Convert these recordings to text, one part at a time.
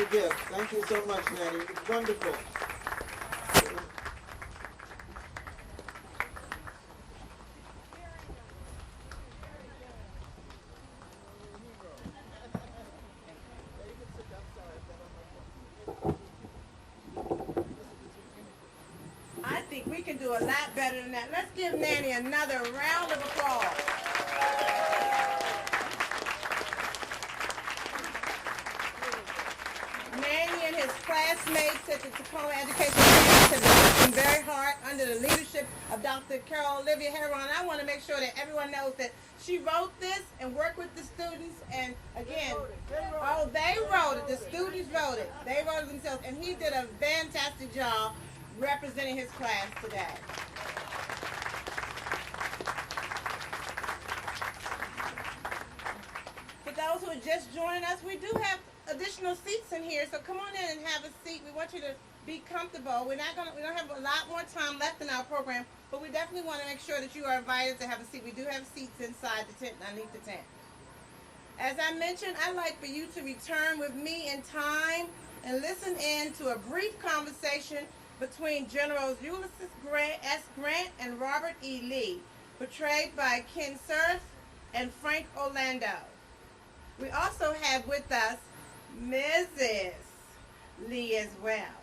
a gift. Thank you so much, Nanny. It's wonderful. I think we can do a lot better than that. Let's give Nanny another round of applause. Nanny and his classmates at the Tacoma Education Campus have been working very hard under the leadership of Dr. Carol Olivia Heron. I want to make sure that everyone knows that she wrote this and worked with the students. And again, they wrote it. The students wrote it. They wrote it themselves. And he did a fantastic job representing his class today. For those who are just joining us, we do have additional seats in here, so come on in and have a seat. We want you to be comfortable. We don't have a lot more time left in our program, but we definitely want to make sure that you are invited to have a seat. We do have seats inside the tent, underneath the tent. As I mentioned, I'd like for you to return with me in time and listen in to a brief conversation between Generals Ulysses S. Grant and Robert E. Lee, portrayed by Ken Surf and Frank Orlando. We also have with us Mrs. Lee as well.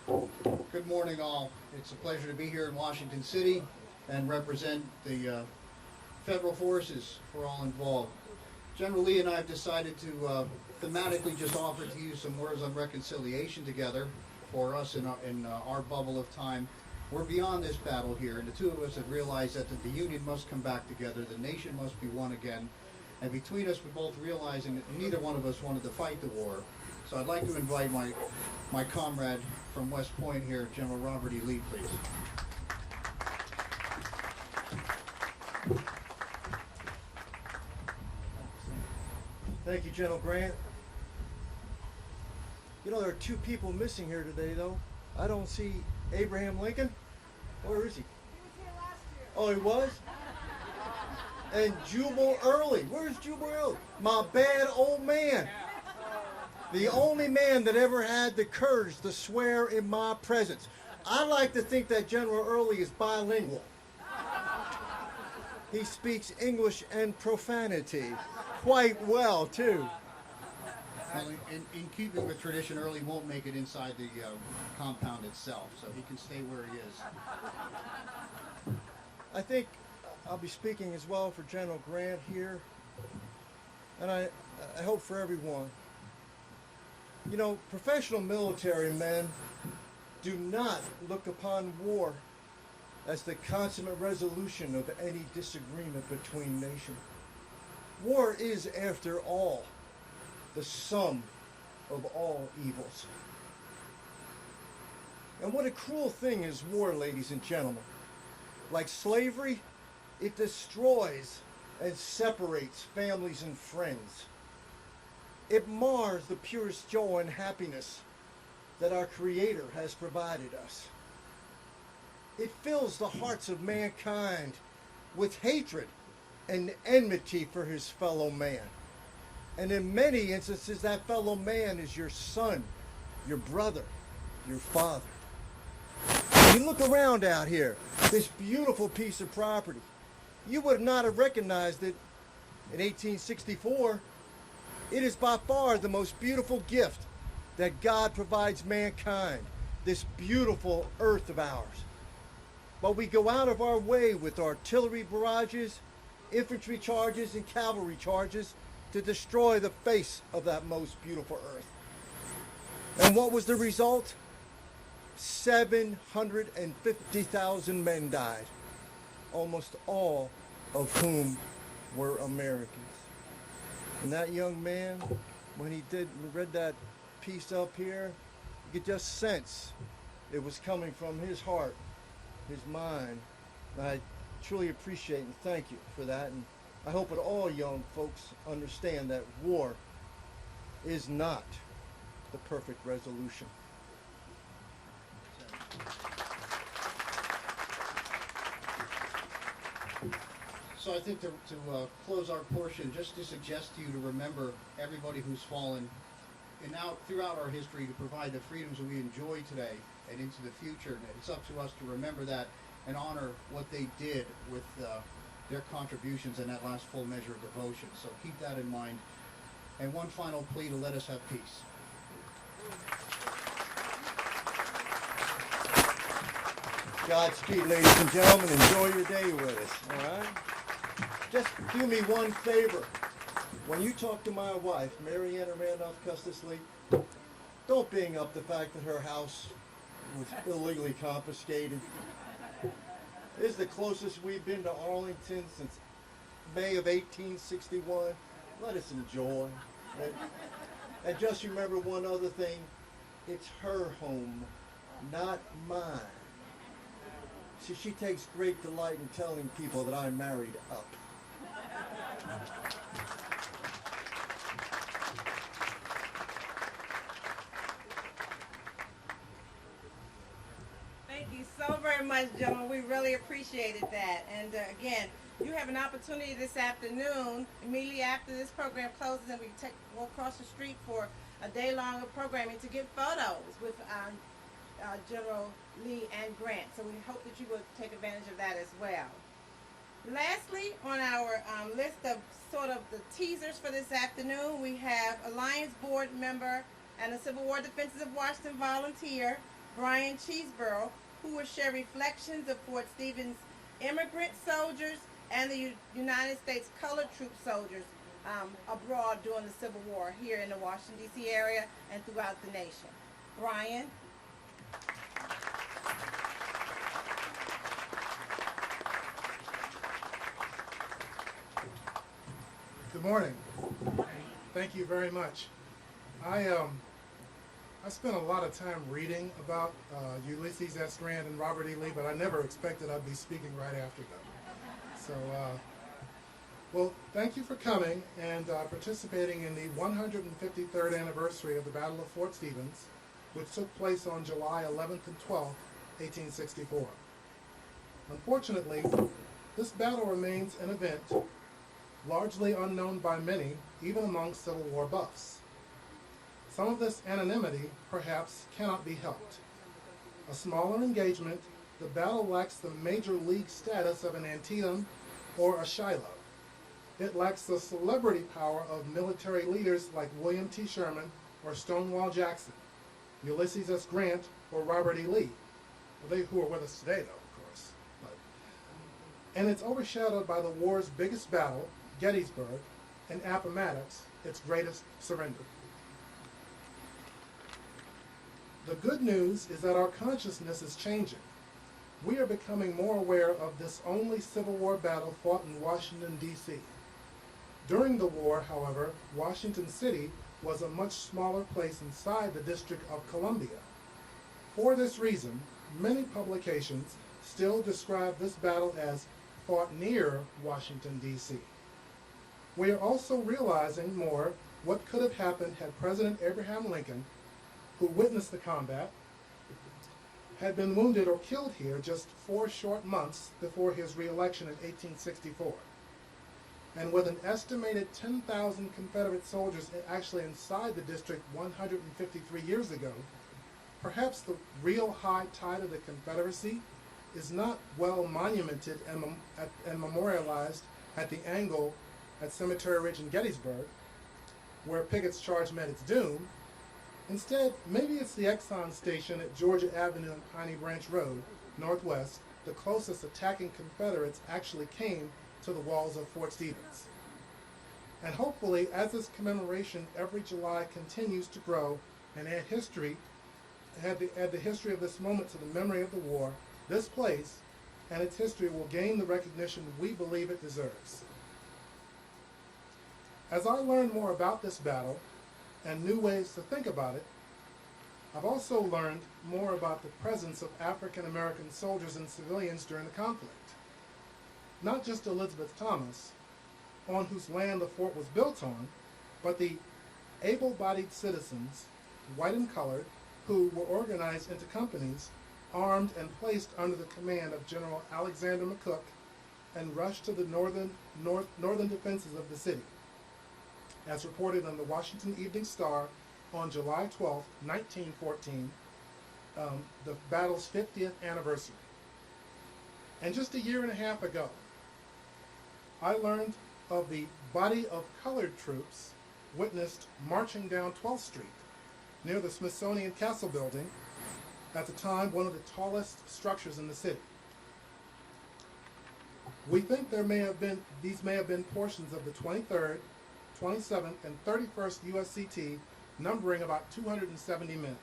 Okay. Good morning, all. It's a pleasure to be here in Washington City and represent the federal forces for all involved. General Lee and I have decided to thematically just offer to use some words on reconciliation together for us in our bubble of time. We're beyond this battle here, and the two of us have realized that the Union must come back together, the nation must be one again, and between us we're both realizing that neither one of us wanted to fight the war. So I'd like to invite my comrade from West Point here, General Robert E. Lee, please. Thank you, General Grant. You know, there are two people missing here today, though. I don't see Abraham Lincoln. Where is he? He was here last year. Oh, he was? And Jubal Early. Where's Jubal Early? My bad old man. The only man that ever had the courage to swear in my presence. I like to think that General Early is bilingual. He speaks English and profanity quite well, too. Well, in keeping with tradition, Early won't make it inside the compound itself, so he can stay where he is. I think I'll be speaking as well for General Grant here, and I hope for everyone. You know, professional military men do not look upon war as the consummate resolution of any disagreement between nations. War is, after all, the sum of all evils. And what a cruel thing is war, ladies and gentlemen. Like slavery, it destroys and separates families and friends. It mars the purest joy and happiness that our Creator has provided us. It fills the hearts of mankind with hatred and enmity for his fellow man. And in many instances, that fellow man is your son, your brother, your father. You look around out here, this beautiful piece of property. You would not have recognized it in 1864. It is by far the most beautiful gift that God provides mankind, this beautiful earth of ours. But we go out of our way with artillery barrages, infantry charges, and cavalry charges to destroy the face of that most beautiful earth. And what was the result? 750,000 men died, almost all of whom were Americans. And that young man, when he read that piece up here, you could just sense it was coming from his heart, his mind. And I truly appreciate and thank you for that. And I hope that all young folks understand that war is not the perfect resolution. So I think to close our portion, just to suggest to you to remember everybody who's fallen throughout our history, to provide the freedoms that we enjoy today and into the future. And it's up to us to remember that and honor what they did with their contributions in that last full measure of devotion. So keep that in mind. And one final plea to let us have peace. Godspeed, ladies and gentlemen. Enjoy your day with us, all right? Just do me one favor. When you talk to my wife, Marianna Randolph Custis Lee, don't bring up the fact that her house was illegally confiscated. This is the closest we've been to Arlington since May of 1861. Let us enjoy. And just remember one other thing. It's her home, not mine. See, she takes great delight in telling people that I'm married up. Thank you so very much, gentlemen. We really appreciated that. And again, you have an opportunity this afternoon, immediately after this program closes, and we walk across the street for a day long of programming to get photos with General Lee and Grant. So we hope that you will take advantage of that as well. Lastly, on our list of sort of the teasers for this afternoon, we have Alliance Board member and a Civil War Defenses of Washington volunteer, Brian Cheeseborough, who will share reflections of Fort Stevens immigrant soldiers and the United States colored troop soldiers abroad during the Civil War here in the Washington, D.C. area and throughout the nation. Brian? Good morning. Thank you very much. I spent a lot of time reading about Ulysses S. Grant and Robert E. Lee, but I never expected I'd be speaking right after them. So, well, thank you for coming and participating in the 153rd anniversary of the Battle of Fort Stevens, which took place on July 11th and 12th, 1864. Unfortunately, this battle remains an event largely unknown by many, even among Civil War buffs. Some of this anonymity, perhaps, cannot be helped. A smaller engagement, the battle lacks the major league status of an Antietam or a Shiloh. It lacks the celebrity power of military leaders like William T. Sherman or Stonewall Jackson, Ulysses S. Grant or Robert E. Lee, who are with us today, though, of course. And it's overshadowed by the war's biggest battle, Gettysburg, and Appomattox, its greatest surrender. The good news is that our consciousness is changing. We are becoming more aware of this only Civil War battle fought in Washington, D.C. During the war, however, Washington City was a much smaller place inside the District of Columbia. For this reason, many publications still describe this battle as fought near Washington, D.C. We are also realizing more what could have happened had President Abraham Lincoln, who witnessed the combat, had been wounded or killed here just 4 short months before his re-election in 1864. And with an estimated 10,000 Confederate soldiers actually inside the district 153 years ago, perhaps the real high tide of the Confederacy is not well monumented and memorialized at the angle at Cemetery Ridge in Gettysburg, where Pickett's charge met its doom. Instead, maybe it's the Exxon station at Georgia Avenue and Piney Branch Road, northwest, the closest attacking Confederates actually came to the walls of Fort Stevens. And hopefully, as this commemoration every July continues to grow and add the history of this moment to the memory of the war, this place and its history will gain the recognition we believe it deserves. As I learned more about this battle and new ways to think about it, I've also learned more about the presence of African American soldiers and civilians during the conflict. Not just Elizabeth Thomas, on whose land the fort was built on, but the able-bodied citizens, white and colored, who were organized into companies, armed and placed under the command of General Alexander McCook and rushed to the northern defenses of the city. As reported on the Washington Evening Star on July 12, 1914, the battle's 50th anniversary. And just a year and a half ago, I learned of the body of colored troops witnessed marching down 12th Street near the Smithsonian Castle building, at the time one of the tallest structures in the city. We think these may have been portions of the 23rd, 27th, and 31st USCT, numbering about 270 men.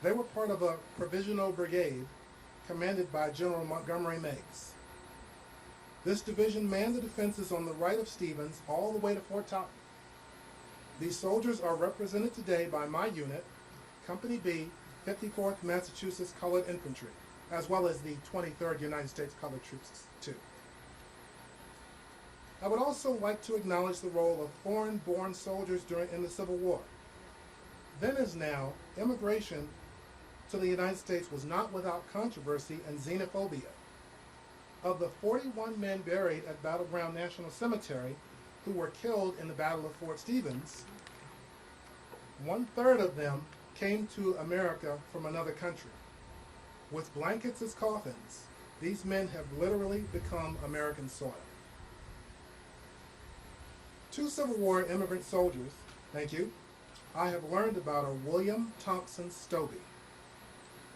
They were part of a provisional brigade commanded by General Montgomery Meigs. This division manned the defenses on the right of Stevens all the way to Fort Totten. These soldiers are represented today by my unit, Company B, 54th Massachusetts Colored Infantry, as well as the 23rd United States Colored Troops, too. I would also like to acknowledge the role of foreign-born soldiers in the Civil War. Then as now, immigration to the United States was not without controversy and xenophobia. Of the 41 men buried at Battle Ground National Cemetery who were killed in the Battle of Fort Stevens, 1/3 of them came to America from another country. With blankets as coffins, these men have literally become American soil. 2 Civil War immigrant soldiers, thank you, I have learned about are William Thompson Stobie.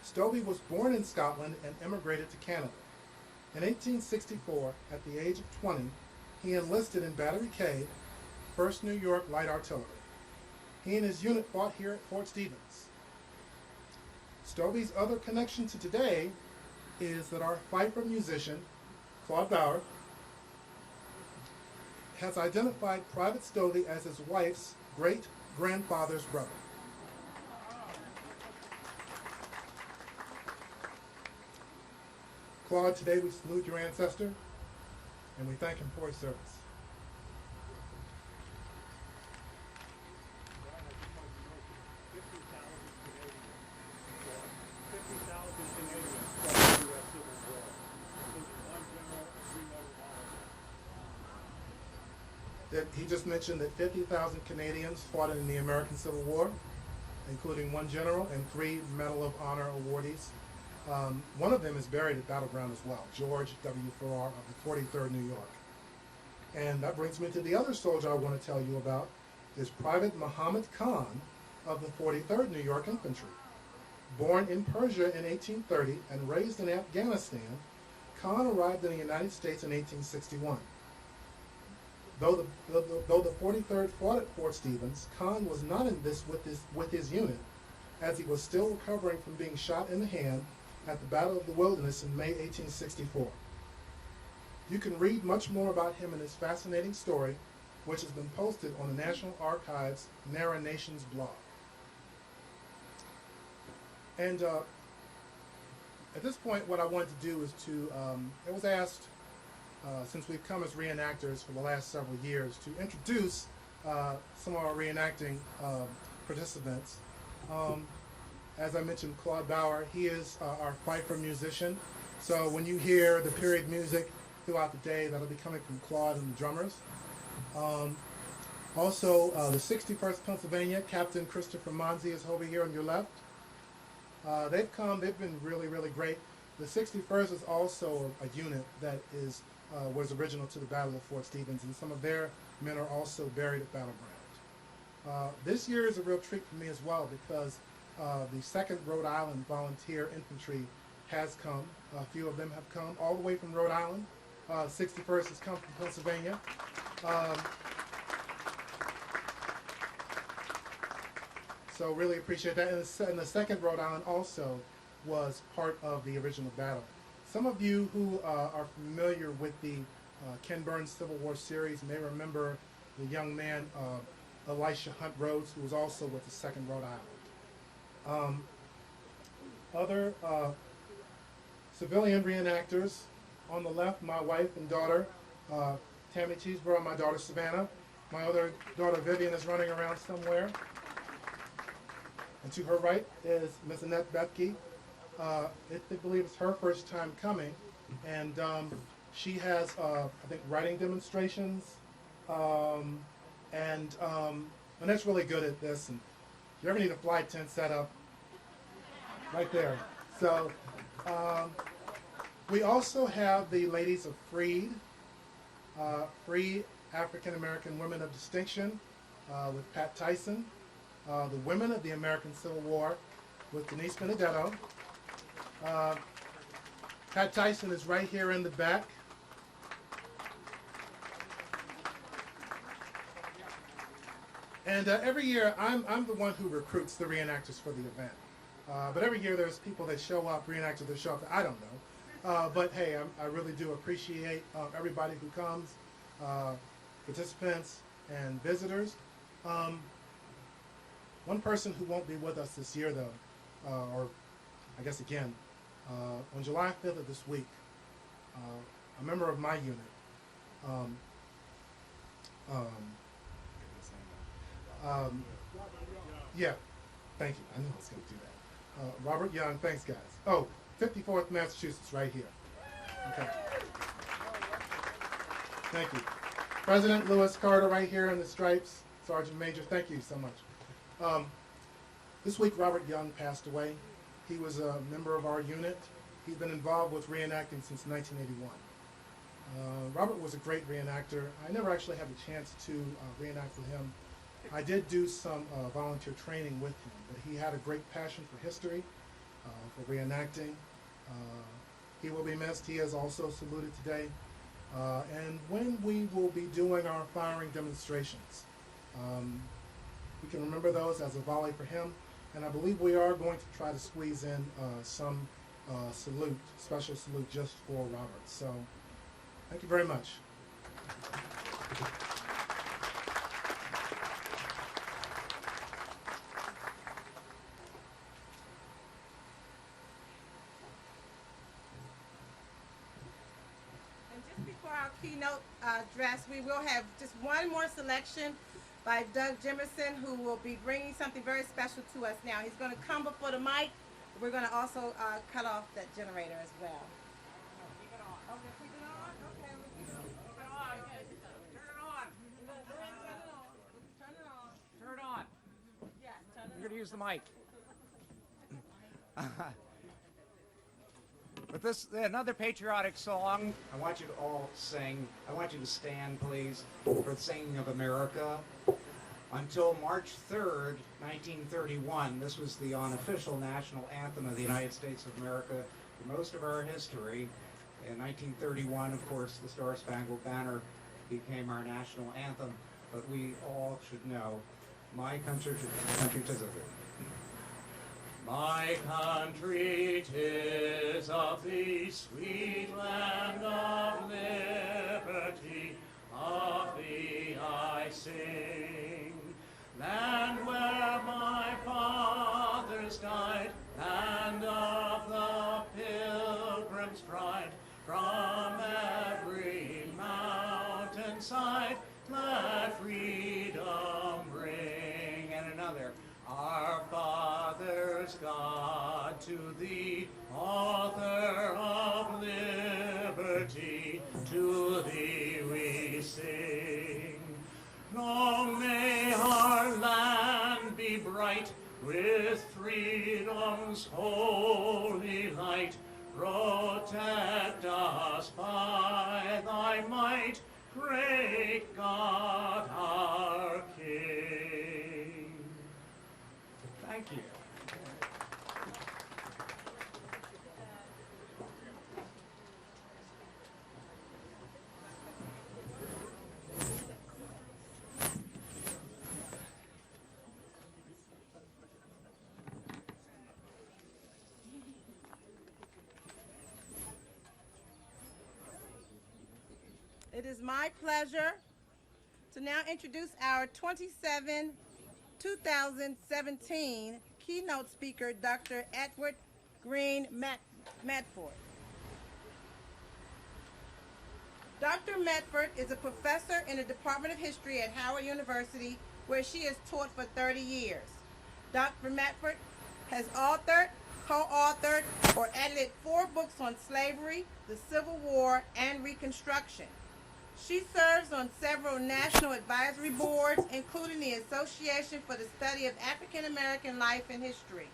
Stobie was born in Scotland and immigrated to Canada. In 1864, at the age of 20, he enlisted in Battery K, 1st New York Light Artillery. He and his unit fought here at Fort Stevens. Stobie's other connection to today is that our fifer musician, Claude Bauer, has identified Private Stobie as his wife's great-grandfather's brother. Claude, today we salute your ancestor, and we thank him for his service. He just mentioned that 50,000 Canadians fought in the American Civil War, including 1 general and 3 Medal of Honor awardees. One of them is buried at Battle Ground as well, George W. Farrar of the 43rd New York. And that brings me to the other soldier I want to tell you about, is Private Muhammad Khan of the 43rd New York Infantry. Born in Persia in 1830 and raised in Afghanistan, Khan arrived in the United States in 1861. Though the 43rd fought at Fort Stevens, Khan was not in this with his unit, as he was still recovering from being shot in the hand at the Battle of the Wilderness in May 1864. You can read much more about him in his fascinating story, which has been posted on the National Archives Narrations blog. And at this point, what I wanted to do is to, it was asked, since we've come as reenactors for the last several years, to introduce some of our reenacting participants. As I mentioned, Claude Bauer, he is our fifer musician. So when you hear the period music throughout the day, that'll be coming from Claude and the drummers. Also, the 61st Pennsylvania, Captain Christopher Monzi is over here on your left. They've been really, really great. The 61st is also a unit that was original to the Battle of Fort Stevens, and some of their men are also buried at Battle Ground. This year is a real treat for me as well, because the 2nd Rhode Island Volunteer Infantry has come. A few of them have come all the way from Rhode Island. 61st has come from Pennsylvania. So really appreciate that. And the 2nd Rhode Island also was part of the original battle. Some of you who are familiar with the Ken Burns Civil War series may remember the young man Elisha Hunt Rhodes, who was also with the 2nd Rhode Island. Other civilian reenactors, on the left, my wife and daughter, Tammy Cheeseborough, and my daughter Savannah. My other daughter Vivian is running around somewhere. And to her right is Miss Annette Bethke. I believe it's her first time coming, and She has, I think, writing demonstrations, and Annette's really good at this. And if you ever need a flight tent set up, right there. So we also have the ladies of Freed, Free African American Women of Distinction with Pat Tyson, the Women of the American Civil War with Denise Benedetto. Pat Tyson is right here in the back. And every year, I'm the one who recruits the reenactors for the event. But every year there's people that show up, reenactors that show up that I don't know. But hey, I really do appreciate everybody who comes, participants and visitors. One person who won't be with us this year though, or I guess again, on July 5th of this week, a member of my unit, yeah, thank you. I knew I was going to do that. Robert Young, thanks guys. Oh, 54th Massachusetts, right here. Okay. Thank you. President Lewis Carter, right here in the stripes. Sergeant Major, thank you so much. This week, Robert Young passed away. He was a member of our unit. He's been involved with reenacting since 1981. Robert was a great reenactor. I never actually had the chance to reenact with him. I did do some volunteer training with him, but he had a great passion for history, for reenacting. He will be missed. He is also saluted today. And when we will be doing our firing demonstrations, we can remember those as a volley for him. And I believe we are going to try to squeeze in some salute, special salute just for Robert. So thank you very much. Keynote address, we will have just one more selection by Doug Jamison, who will be bringing something very special to us now. He's going to come before the mic. We're going to also cut off that generator as well. Keep it on. Okay, keep it on? Okay, we'll keep it on. Keep it on. Turn it on. Turn it on. Turn it on. Yes, turn it on. You're going to use the mic. But this another patriotic song. I want you to all sing. I want you to stand, please, for the singing of America. Until March 3rd, 1931, this was the unofficial national anthem of the United States of America for most of our history. In 1931, of course, the Star Spangled Banner became our national anthem. But we all should know, my country, 'tis of it. My country, 'tis of the sweet land of liberty, of thee I sing. Land where my fathers died, land of the pilgrim's pride, from every mountainside, let freedom bring. And another. Our fathers, God, to thee, author of liberty, to thee we sing. Long may our land be bright with freedom's holy light. Protect us by thy might, great God our King. Thank you. It is my pleasure to now introduce our 2017 keynote speaker, Dr. Edward Green Medford. Dr. Medford is a professor in the Department of History at Howard University, where she has taught for 30 years. Dr. Medford has authored, co-authored or edited 4 books on slavery, the Civil War, and Reconstruction. She serves on several national advisory boards, including the Association for the Study of African American Life and History,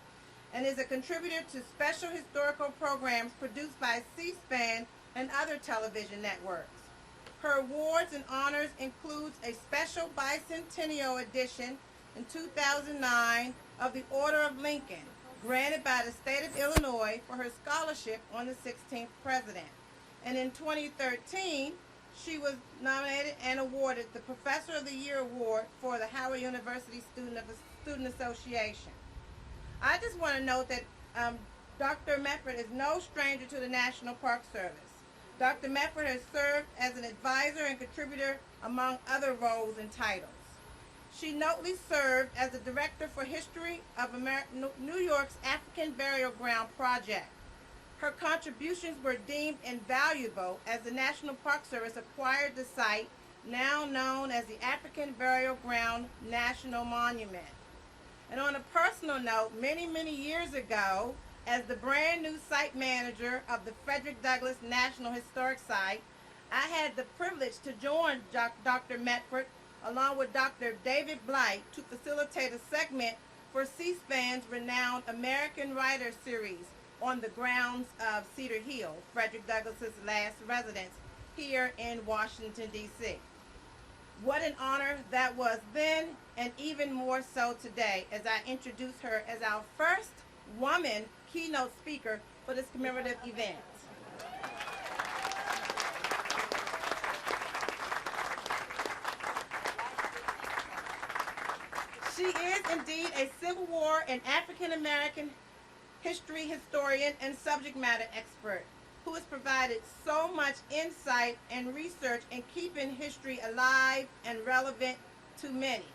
and is a contributor to special historical programs produced by C-SPAN and other television networks. Her awards and honors include a special bicentennial edition in 2009 of the Order of Lincoln, granted by the state of Illinois for her scholarship on the 16th president. And in 2013, she was nominated and awarded the Professor of the Year Award for the Howard University Student Association. I just want to note that Dr. Medford is no stranger to the National Park Service. Dr. Medford has served as an advisor and contributor among other roles and titles. She notably served as the Director for History of New York's African Burial Ground Project. Her contributions were deemed invaluable as the National Park Service acquired the site, now known as the African Burial Ground National Monument. And on a personal note, many years ago, as the brand new site manager of the Frederick Douglass National Historic Site, I had the privilege to join Dr. Medford along with Dr. David Blight to facilitate a segment for C-SPAN's renowned American Writer Series on the grounds of Cedar Hill, Frederick Douglass's last residence here in Washington, D.C. What an honor that was then, and even more so today, as I introduce her as our first woman keynote speaker for this commemorative event. She is indeed a Civil War and African American history historian and subject matter expert who has provided so much insight and research in keeping history alive and relevant to many.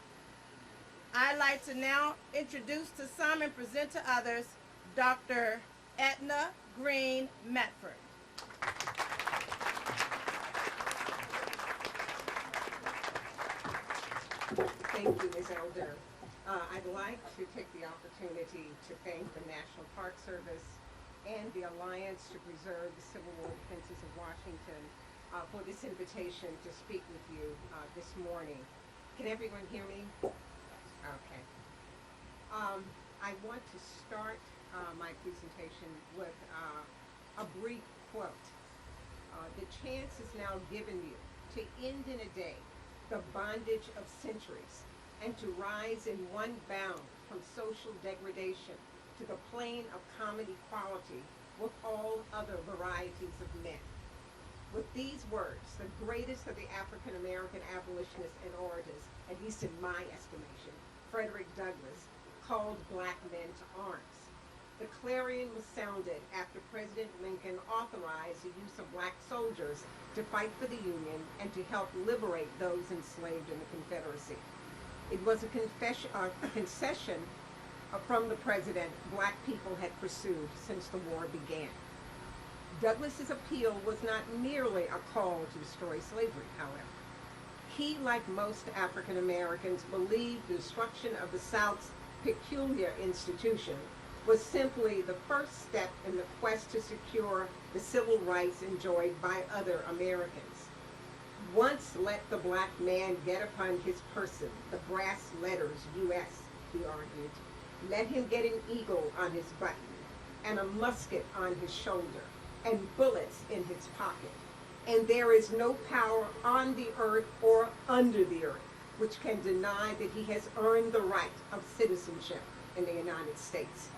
I'd like to now introduce to some and present to others Dr. Edna Green Medford. Thank you, Ms. Elder. I'd like to take the opportunity to thank the National Park Service and the Alliance to Preserve the Civil War Defenses of Washington for this invitation to speak with you this morning. Can everyone hear me? Okay. I want to start my presentation with a brief quote. The chance is now given you to end in a day the bondage of centuries and to rise in one bound from social degradation to the plane of common equality with all other varieties of men. With these words, the greatest of the African American abolitionists and orators, at least in my estimation, Frederick Douglass, called black men to arms. The clarion was sounded after President Lincoln authorized the use of black soldiers to fight for the Union and to help liberate those enslaved in the Confederacy. It was a concession from the president black people had pursued since the war began. Douglass's appeal was not merely a call to destroy slavery, however. He, like most African Americans, believed the destruction of the South's peculiar institution was simply the first step in the quest to secure the civil rights enjoyed by other Americans. Once let the black man get upon his person the brass letters U.S., he argued. Let him get an eagle on his button and a musket on his shoulder and bullets in his pocket. And there is no power on the earth or under the earth which can deny that he has earned the right of citizenship in the United States.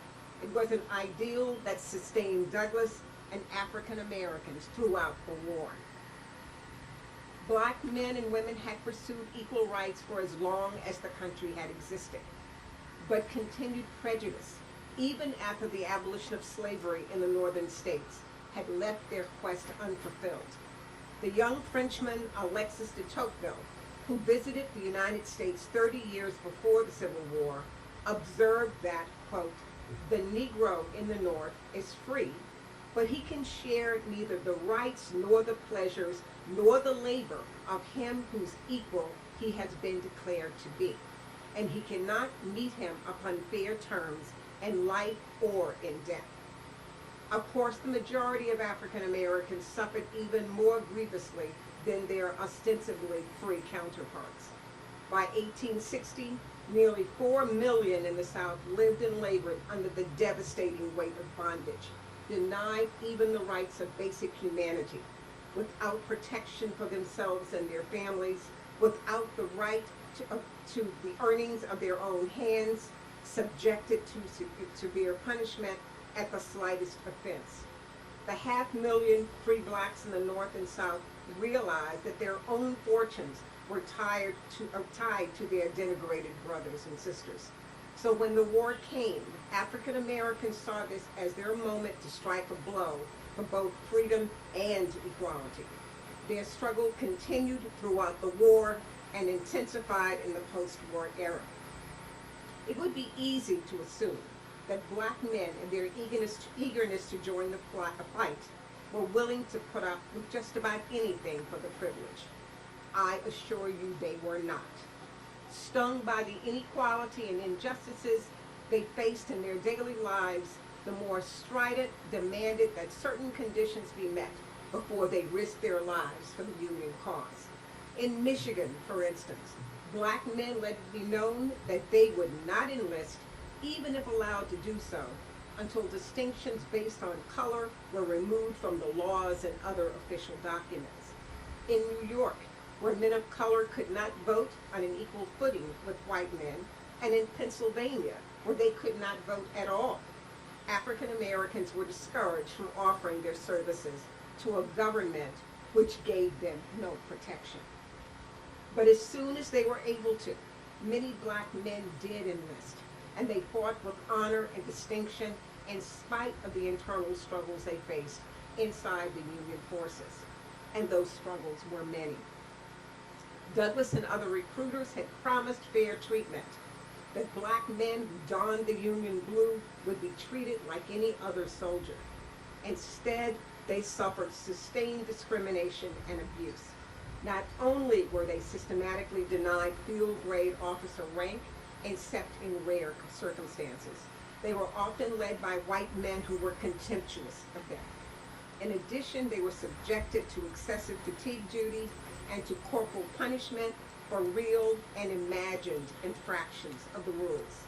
It was an ideal that sustained Douglass and African Americans throughout the war. Black men and women had pursued equal rights for as long as the country had existed, but continued prejudice, even after the abolition of slavery in the northern states, had left their quest unfulfilled. The young Frenchman Alexis de Tocqueville, who visited the United States 30 years before the Civil War, observed that, quote, the Negro in the North is free, but he can share neither the rights nor the pleasures nor the labor of him whose equal he has been declared to be, and he cannot meet him upon fair terms in life or in death. Of course, the majority of African Americans suffered even more grievously than their ostensibly free counterparts. By 1860, nearly 4 million in the South lived and labored under the devastating weight of bondage, denied even the rights of basic humanity, without protection for themselves and their families, without the right to the earnings of their own hands, subjected to severe punishment at the slightest offense. The 500,000 free blacks in the North and South realized that their own fortunes were tied to their denigrated brothers and sisters. So when the war came, African Americans saw this as their moment to strike a blow for both freedom and equality. Their struggle continued throughout the war and intensified in the post-war era. It would be easy to assume that black men in their eagerness to join the fight were willing to put up with just about anything for the privilege. I assure you they were not. Stung by the inequality and injustices they faced in their daily lives, the more strident demanded that certain conditions be met before they risked their lives for the Union cause. In Michigan, for instance, black men let it be known that they would not enlist, even if allowed to do so, until distinctions based on color were removed from the laws and other official documents. In New York, where men of color could not vote on an equal footing with white men, and in Pennsylvania, where they could not vote at all, African Americans were discouraged from offering their services to a government which gave them no protection. But as soon as they were able to, many black men did enlist, and they fought with honor and distinction in spite of the internal struggles they faced inside the Union forces. And those struggles were many. Douglass and other recruiters had promised fair treatment, that black men who donned the Union blue would be treated like any other soldier. Instead, they suffered sustained discrimination and abuse. Not only were they systematically denied field grade officer rank, except in rare circumstances, they were often led by white men who were contemptuous of them. In addition, they were subjected to excessive fatigue duty and to corporal punishment for real and imagined infractions of the rules.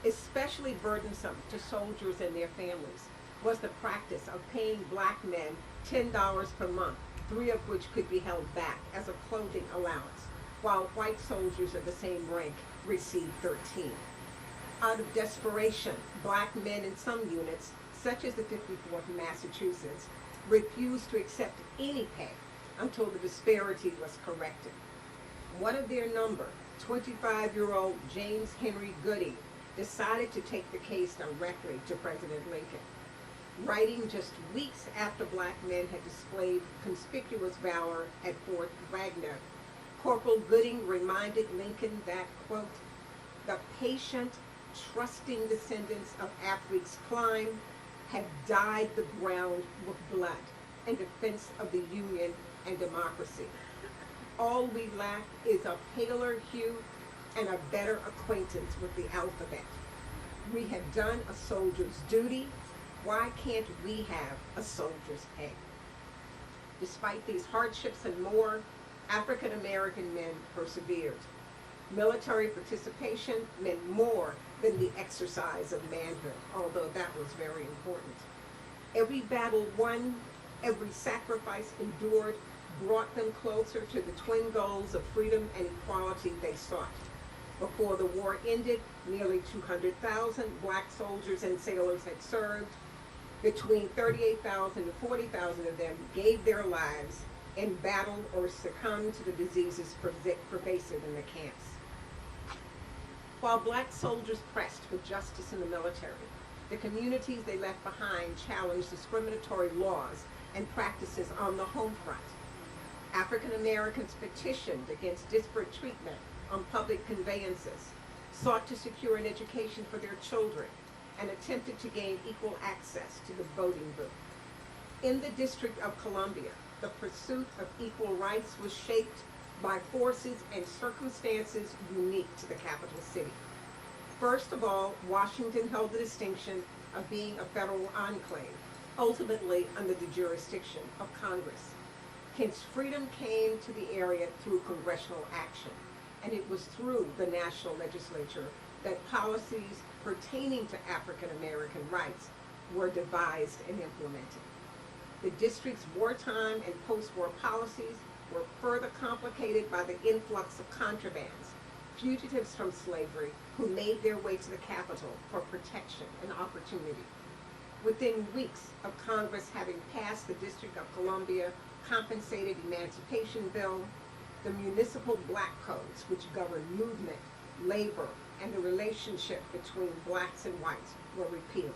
Especially burdensome to soldiers and their families was the practice of paying black men $10 per month, 3 of which could be held back as a clothing allowance, while white soldiers of the same rank received 13. Out of desperation, black men in some units, such as the 54th Massachusetts, refused to accept any pay until the disparity was corrected. One of their number, 25-year-old James Henry Goody, decided to take the case directly to President Lincoln. Writing just weeks after black men had displayed conspicuous valor at Fort Wagner, Corporal Gooding reminded Lincoln that, quote, the patient, trusting descendants of Afric's climb had dyed the ground with blood in defense of the Union and democracy. All we lack is a paler hue and a better acquaintance with the alphabet. We have done a soldier's duty. Why can't we have a soldier's pay? Despite these hardships and more, African American men persevered. Military participation meant more than the exercise of manhood, although that was very important. Every battle won, every sacrifice endured, brought them closer to the twin goals of freedom and equality they sought. Before the war ended, nearly 200,000 black soldiers and sailors had served. Between 38,000 to 40,000 of them gave their lives in battle or succumbed to the diseases pervasive in the camps. While black soldiers pressed for justice in the military, the communities they left behind challenged discriminatory laws and practices on the home front. African Americans petitioned against disparate treatment on public conveyances, sought to secure an education for their children, and attempted to gain equal access to the voting booth. In the District of Columbia, the pursuit of equal rights was shaped by forces and circumstances unique to the capital city. First of all, Washington held the distinction of being a federal enclave, ultimately under the jurisdiction of Congress. Hence, freedom came to the area through congressional action, and it was through the national legislature that policies pertaining to African American rights were devised and implemented. The district's wartime and post-war policies were further complicated by the influx of contrabands, fugitives from slavery who made their way to the Capitol for protection and opportunity. Within weeks of Congress having passed the District of Columbia Compensated Emancipation Bill, the municipal black codes, which govern movement, labor, and the relationship between blacks and whites, were repealed.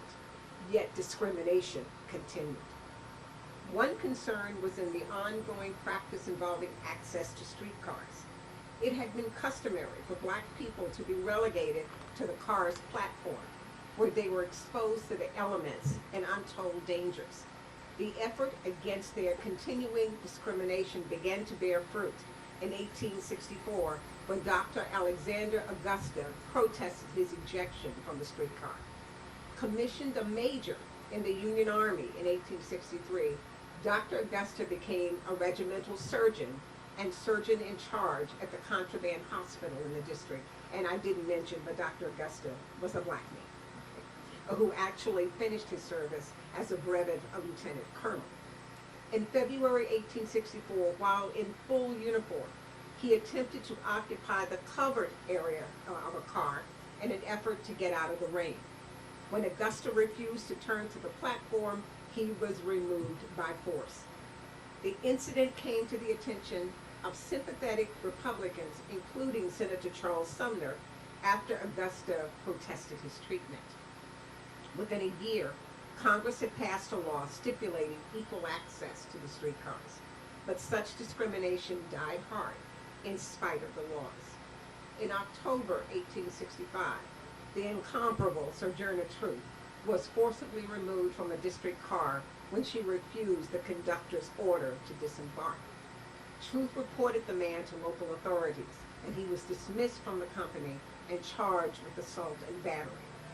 Yet discrimination continued. One concern was in the ongoing practice involving access to streetcars. It had been customary for black people to be relegated to the car's platform, where they were exposed to the elements and untold dangers. The effort against their continuing discrimination began to bear fruit in 1864 when Dr. Alexander Augusta protested his ejection from the streetcar. Commissioned a major in the Union Army in 1863, Dr. Augusta became a regimental surgeon and surgeon in charge at the contraband hospital in the district. And I didn't mention, but Dr. Augusta was a black man who actually finished his service as a brevet of lieutenant colonel. In February 1864, while in full uniform, he attempted to occupy the covered area of a car in an effort to get out of the rain. When Augusta refused to turn to the platform, he was removed by force. The incident came to the attention of sympathetic Republicans, including Senator Charles Sumner, after Augusta protested his treatment. Within a year, Congress had passed a law stipulating equal access to the streetcars, but such discrimination died hard in spite of the laws. In October 1865, the incomparable Sojourner Truth was forcibly removed from a district car when she refused the conductor's order to disembark. Truth reported the man to local authorities, and he was dismissed from the company and charged with assault and battery.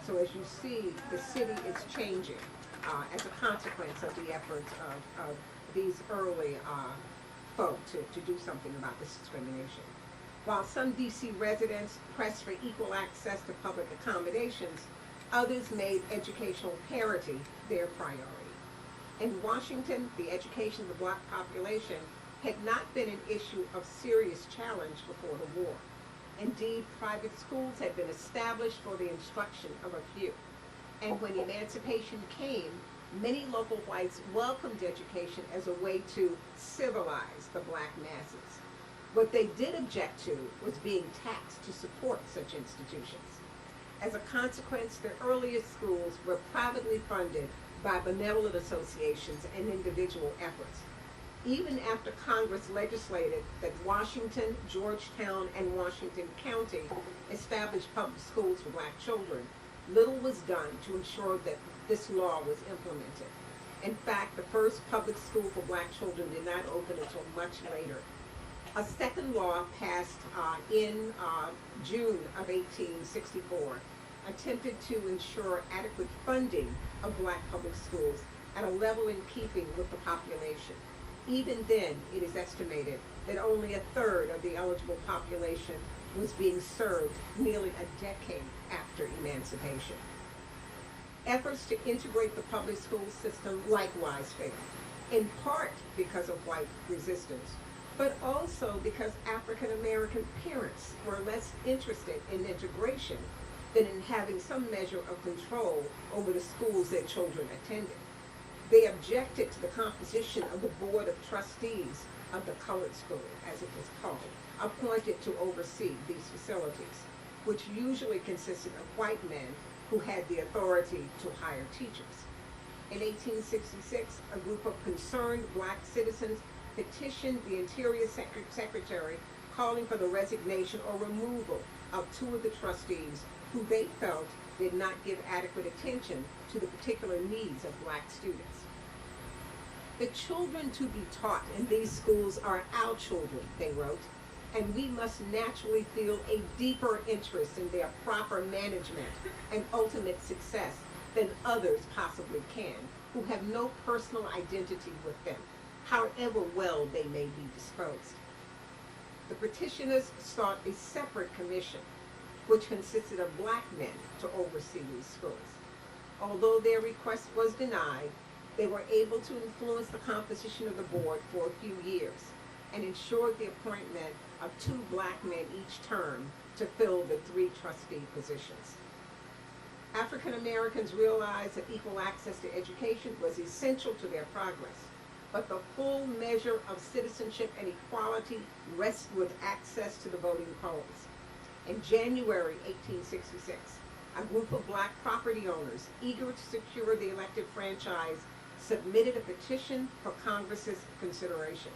So as you see, the city is changing as a consequence of the efforts of these early folk to do something about this discrimination. While some D.C. residents pressed for equal access to public accommodations, others made educational parity their priority. In Washington, the education of the black population had not been an issue of serious challenge before the war. Indeed, private schools had been established for the instruction of a few. And when emancipation came, many local whites welcomed education as a way to civilize the black masses. What they did object to was being taxed to support such institutions. As a consequence, the earliest schools were privately funded by benevolent associations and individual efforts. Even after Congress legislated that Washington, Georgetown, and Washington County establish public schools for black children, little was done to ensure that this law was implemented. In fact, the first public school for black children did not open until much later. A second law passed in June of 1864 attempted to ensure adequate funding of black public schools at a level in keeping with the population. Even then, it is estimated that only a third of the eligible population was being served nearly a decade after emancipation. Efforts to integrate the public school system likewise failed, in part because of white resistance, but also because African American parents were less interested in integration than in having some measure of control over the schools their children attended. They objected to the composition of the Board of Trustees of the colored school, as it was called, appointed to oversee these facilities, which usually consisted of white men who had the authority to hire teachers. In 1866, a group of concerned black citizens petitioned the Interior Secretary calling for the resignation or removal of two of the trustees who they felt did not give adequate attention to the particular needs of black students. The children to be taught in these schools are our children, they wrote, and we must naturally feel a deeper interest in their proper management and ultimate success than others possibly can, who have no personal identity with them, however well they may be disposed. The petitioners sought a separate commission, which consisted of black men to oversee these schools. Although their request was denied, they were able to influence the composition of the board for a few years and ensured the appointment of 2 black men each term to fill the 3 trustee positions. African Americans realized that equal access to education was essential to their progress, but the full measure of citizenship and equality rests with access to the voting polls. In January 1866, a group of black property owners eager to secure the elective franchise submitted a petition for Congress's consideration.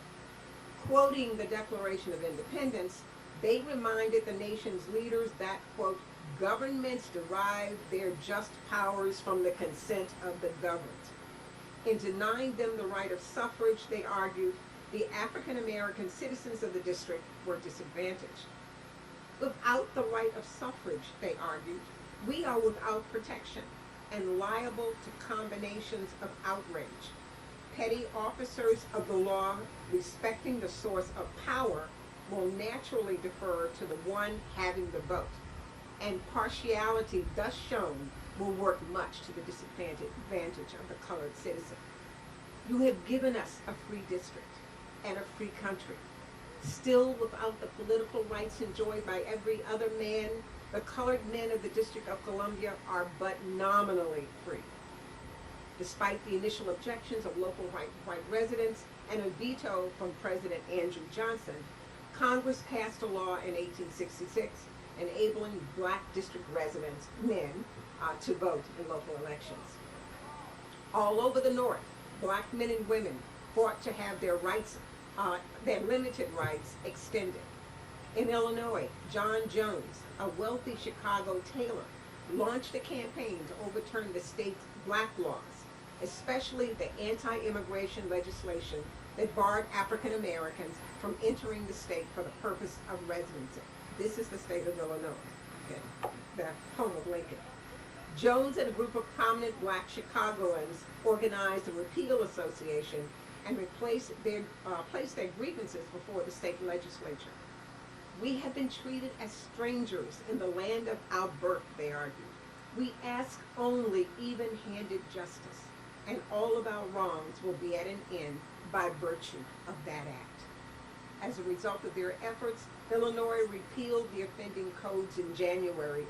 Quoting the Declaration of Independence, they reminded the nation's leaders that, quote, governments derive their just powers from the consent of the governed. In denying them the right of suffrage, they argued, the African American citizens of the district were disadvantaged. Without the right of suffrage, they argued, we are without protection and liable to combinations of outrage. Petty officers of the law respecting the source of power will naturally defer to the one having the vote, and partiality thus shown will work much to the disadvantage of the colored citizen. You have given us a free district and a free country. Still, without the political rights enjoyed by every other man, the colored men of the District of Columbia are but nominally free. Despite the initial objections of local white residents and a veto from President Andrew Johnson, Congress passed a law in 1866 enabling black district residents, men, to vote in local elections. All over the North, black men and women fought to have their rights, their limited rights, extended. In Illinois, John Jones, a wealthy Chicago tailor, launched a campaign to overturn the state's black laws, especially the anti-immigration legislation that barred African Americans from entering the state for the purpose of residency. This is the state of Illinois, okay, the home of Lincoln. Jones and a group of prominent black Chicagoans organized a repeal association and placed their grievances before the state legislature. We have been treated as strangers in the land of our birth, they argued. We ask only even-handed justice, and all of our wrongs will be at an end by virtue of that act. As a result of their efforts, Illinois repealed the offending codes in February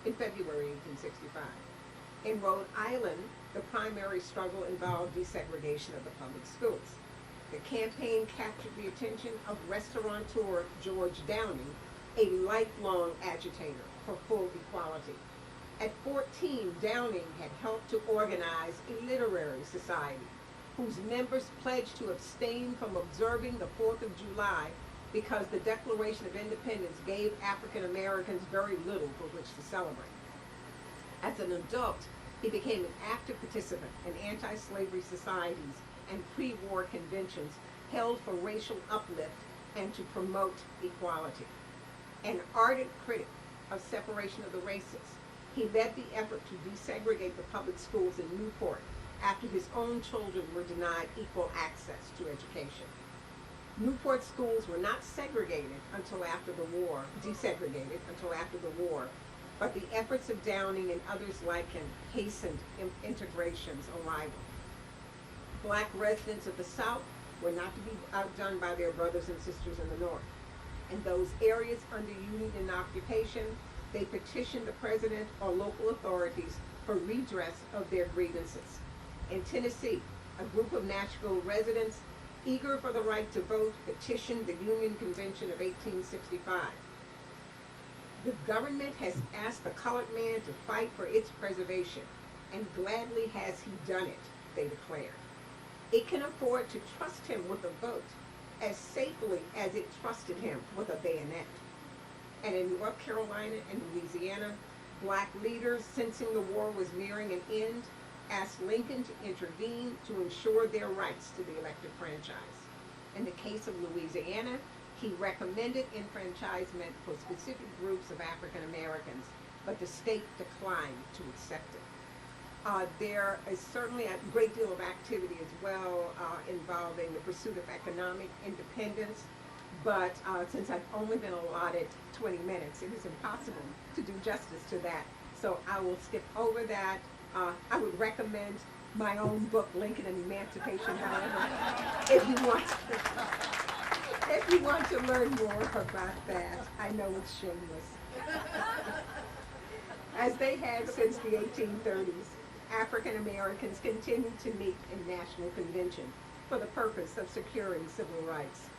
1865. In Rhode Island, the primary struggle involved desegregation of the public schools. The campaign captured the attention of restaurateur George Downing, a lifelong agitator for full equality. At 14, Downing had helped to organize a literary society whose members pledged to abstain from observing the 4th of July because the Declaration of Independence gave African Americans very little for which to celebrate. As an adult, he became an active participant in anti-slavery societies and pre-war conventions held for racial uplift and to promote equality. An ardent critic of separation of the races, he led the effort to desegregate the public schools in Newport after his own children were denied equal access to education. Newport schools were not desegregated until after the war, but the efforts of Downing and others like him hastened integration's arrival. Black residents of the South were not to be outdone by their brothers and sisters in the North. In those areas under Union occupation, they petitioned the president or local authorities for redress of their grievances. In Tennessee, a group of Nashville residents, eager for the right to vote, petitioned the Union Convention of 1865. The government has asked the colored man to fight for its preservation, and gladly has he done it, they declared. It can afford to trust him with a vote as safely as it trusted him with a bayonet. And in North Carolina and Louisiana, black leaders, sensing the war was nearing an end, asked Lincoln to intervene to ensure their rights to the elective franchise. In the case of Louisiana, he recommended enfranchisement for specific groups of African Americans, but the state declined to accept it. There is certainly a great deal of activity as well involving the pursuit of economic independence. But since I've only been allotted 20 minutes, it is impossible to do justice to that. So I will skip over that. I would recommend my own book, Lincoln and Emancipation, however, if you want to learn more about that. I know it's shameless. As they have since the 1830s, African Americans continue to meet in national convention for the purpose of securing civil rights.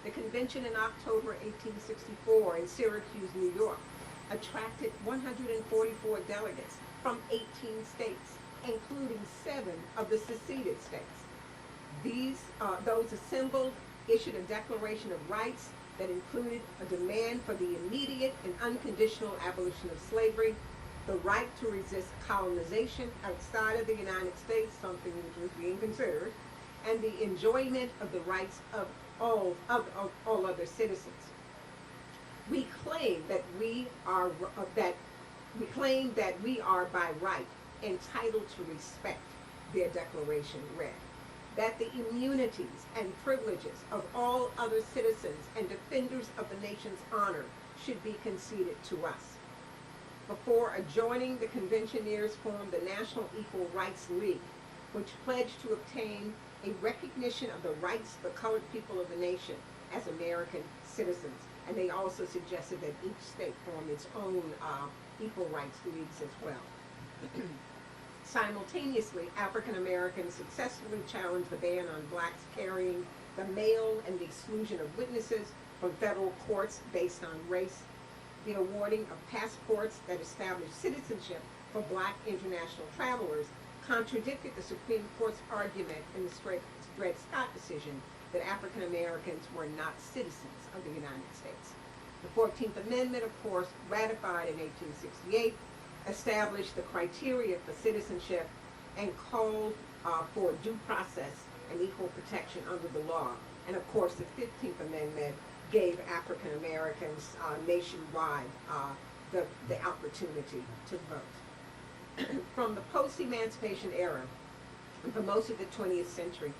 The convention in October 1864 in Syracuse, New York, attracted 144 delegates from 18 states, including 7 of the seceded states. Those assembled issued a Declaration of Rights that included a demand for the immediate and unconditional abolition of slavery, the right to resist colonization outside of the United States, something which was being considered, and the enjoyment of the rights of all other citizens. We claim that we are by right entitled to respect, their declaration read, that the immunities and privileges of all other citizens and defenders of the nation's honor should be conceded to us. Before adjoining, the conventioneers formed the National Equal Rights League, which pledged to obtain a recognition of the rights of the colored people of the nation as American citizens. And they also suggested that each state form its own equal rights leagues as well. Simultaneously, African Americans successfully challenged the ban on blacks carrying the mail and the exclusion of witnesses from federal courts based on race, the awarding of passports that established citizenship for black international travelers contradicted the Supreme Court's argument in the Dred Scott decision that African Americans were not citizens of the United States. The 14th Amendment, of course, ratified in 1868, established the criteria for citizenship and called for due process and equal protection under the law. And of course, the 15th Amendment gave African Americans nationwide the opportunity to vote. From the post-emancipation era, and for most of the 20th century,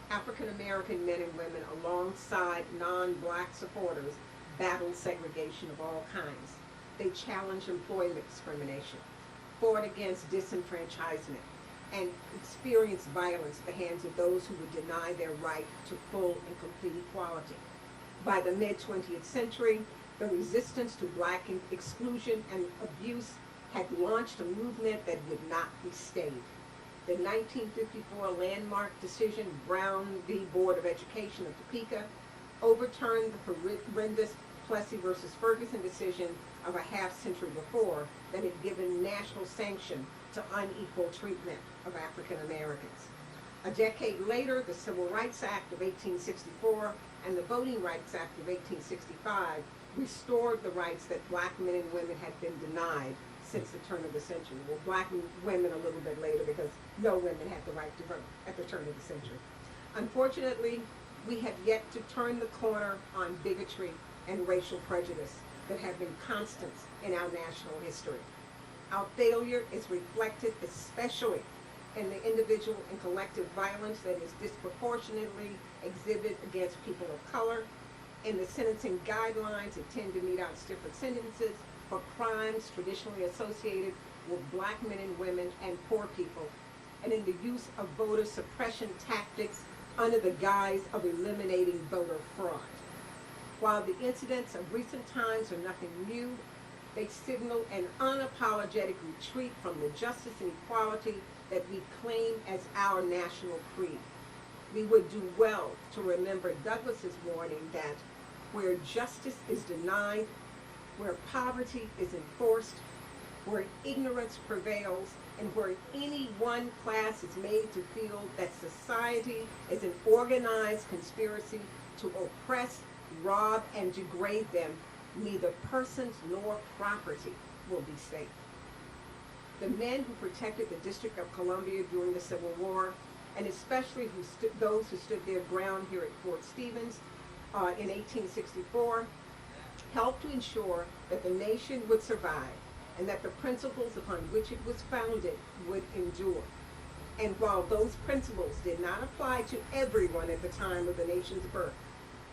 African American men and women alongside non-black supporters battled segregation of all kinds. They challenged employment discrimination, fought against disenfranchisement, and experienced violence at the hands of those who would deny their right to full and complete equality. By the mid-20th century, the resistance to black exclusion and abuse had launched a movement that would not be stayed. The 1954 landmark decision, Brown v. Board of Education of Topeka, overturned the horrendous Plessy versus Ferguson decision of a half-century before that had given national sanction to unequal treatment of African Americans. A decade later, the Civil Rights Act of 1864 and the Voting Rights Act of 1865 restored the rights that black men and women had been denied since the turn of the century. Well, black women a little bit later, because no women had the right to vote at the turn of the century. Unfortunately, we have yet to turn the corner on bigotry and racial prejudice that have been constants in our national history. Our failure is reflected especially in the individual and collective violence that is disproportionately exhibited against people of color, in the sentencing guidelines that tend to mete out stiffer sentences for crimes traditionally associated with black men and women and poor people, and in the use of voter suppression tactics under the guise of eliminating voter fraud. While the incidents of recent times are nothing new, they signal an unapologetic retreat from the justice and equality that we claim as our national creed. We would do well to remember Douglass's warning that where justice is denied, where poverty is enforced, where ignorance prevails, and where any one class is made to feel that society is an organized conspiracy to oppress, rob, and degrade them, neither persons nor property will be safe. The men who protected the District of Columbia during the Civil War, and especially those who stood their ground here at Fort Stevens in 1864, helped to ensure that the nation would survive and that the principles upon which it was founded would endure. And while those principles did not apply to everyone at the time of the nation's birth,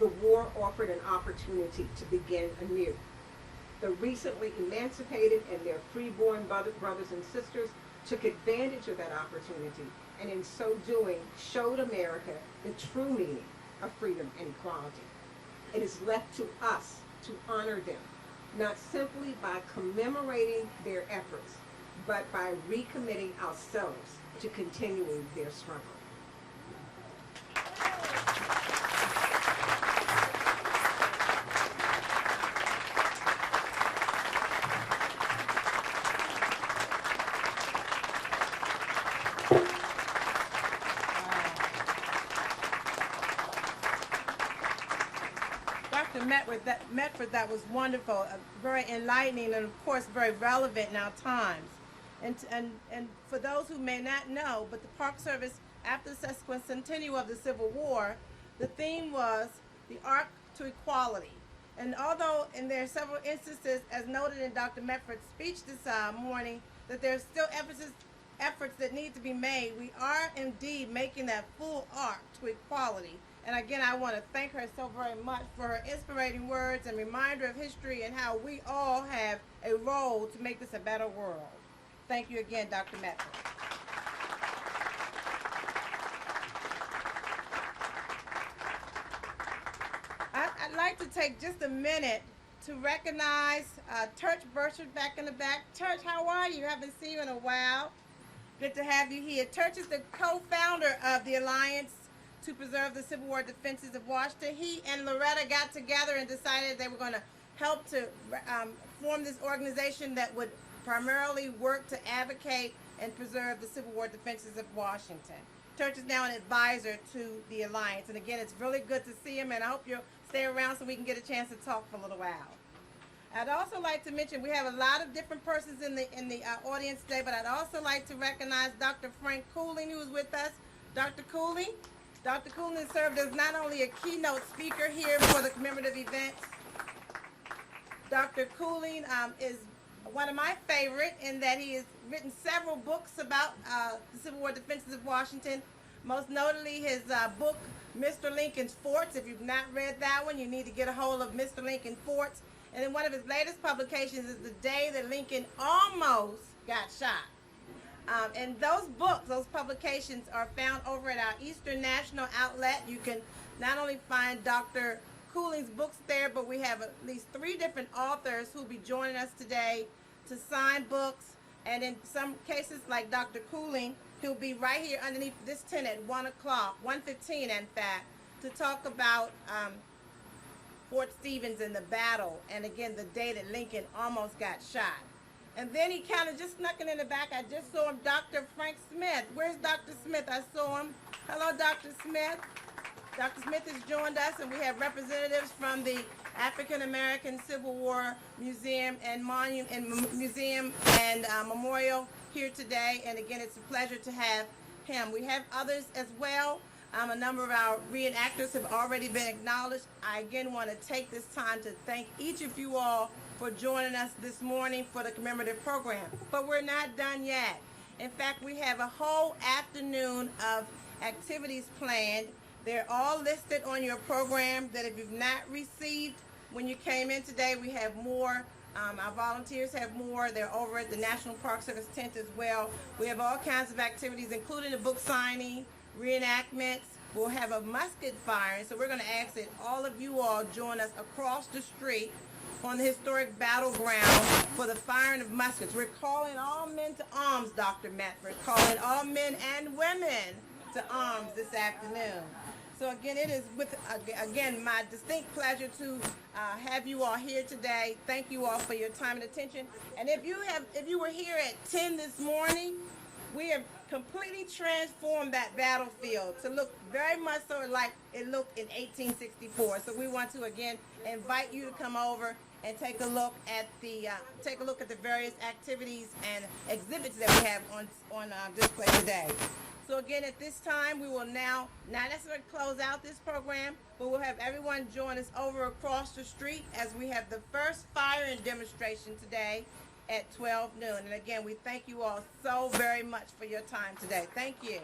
the war offered an opportunity to begin anew. The recently emancipated and their freeborn brothers and sisters took advantage of that opportunity, and in so doing showed America the true meaning of freedom and equality. It is left to us to honor them, not simply by commemorating their efforts, but by recommitting ourselves to continuing their struggle. Medford, that was wonderful, very enlightening, and of course very relevant in our times. And for those who may not know, but the Park Service, after the sesquicentennial of the Civil War, the theme was the arc to equality. And although, and there are several instances, as noted in Dr. Medford's speech this morning, that there's still efforts that need to be made, we are indeed making that full arc to equality. And again, I want to thank her so very much for her inspiring words and reminder of history and how we all have a role to make this a better world. Thank you again, Dr. Medford. I'd like to take just a minute to recognize Church Burchard back in the back. Church, how are you? Haven't seen you in a while. Good to have you here. Church is the co-founder of the Alliance to Preserve the Civil War Defenses of Washington. He and Loretta got together and decided they were going to help to form this organization that would primarily work to advocate and preserve the Civil War defenses of Washington. Church is now an advisor to the Alliance. And again, it's really good to see him, and I hope you'll stay around so we can get a chance to talk for a little while. I'd also like to mention we have a lot of different persons in the audience today, but I'd also like to recognize Dr. Frank Cooling, who is with us. Dr. Cooling has served as not only a keynote speaker here for the commemorative events. Dr. Cooling is one of my favorite in that he has written several books about the Civil War defenses of Washington. Most notably his book, Mr. Lincoln's Forts. If you've not read that one, you need to get a hold of Mr. Lincoln Forts. And then one of his latest publications is The Day That Lincoln Almost Got Shot. And those books, those publications are found over at our Eastern National Outlet. You can not only find Dr. Cooling's books there, but we have at least 3 different authors who will be joining us today to sign books. And in some cases, like Dr. Cooling, he'll be right here underneath this tent at 1 o'clock, 1:15 in fact, to talk about Fort Stevens and the battle, and again, the day that Lincoln almost got shot. And then he kind of just snuck in the back. I just saw him, Dr. Frank Smith. Where's Dr. Smith? I saw him. Hello, Dr. Smith. Dr. Smith has joined us, and we have representatives from the African American Civil War Museum and Memorial here today. And again, it's a pleasure to have him. We have others as well. A number of our reenactors have already been acknowledged. I again want to take this time to thank each of you all for joining us this morning for the commemorative program. But we're not done yet. In fact, we have a whole afternoon of activities planned. They're all listed on your program that if you've not received when you came in today, we have more. Our volunteers have more. They're over at the National Park Service tent as well. We have all kinds of activities, including a book signing, reenactments. We'll have a musket firing, so we're going to ask that all of you all join us across the street on the historic battleground for the firing of muskets. We're calling all men to arms, Dr. Medford, calling all men and women to arms this afternoon. So again, it is with, again, my distinct pleasure to have you all here today. Thank you all for your time and attention. And if you were here at 10 this morning, we have completely transformed that battlefield to look very much so like it looked in 1864. So we want to again invite you to come over and take a look at the various activities and exhibits that we have on display today. So again, at this time, we will now not necessarily close out this program, but we'll have everyone join us over across the street as we have the first firing demonstration today. at 12 noon. And again, we thank you all so very much for your time today. Thank you.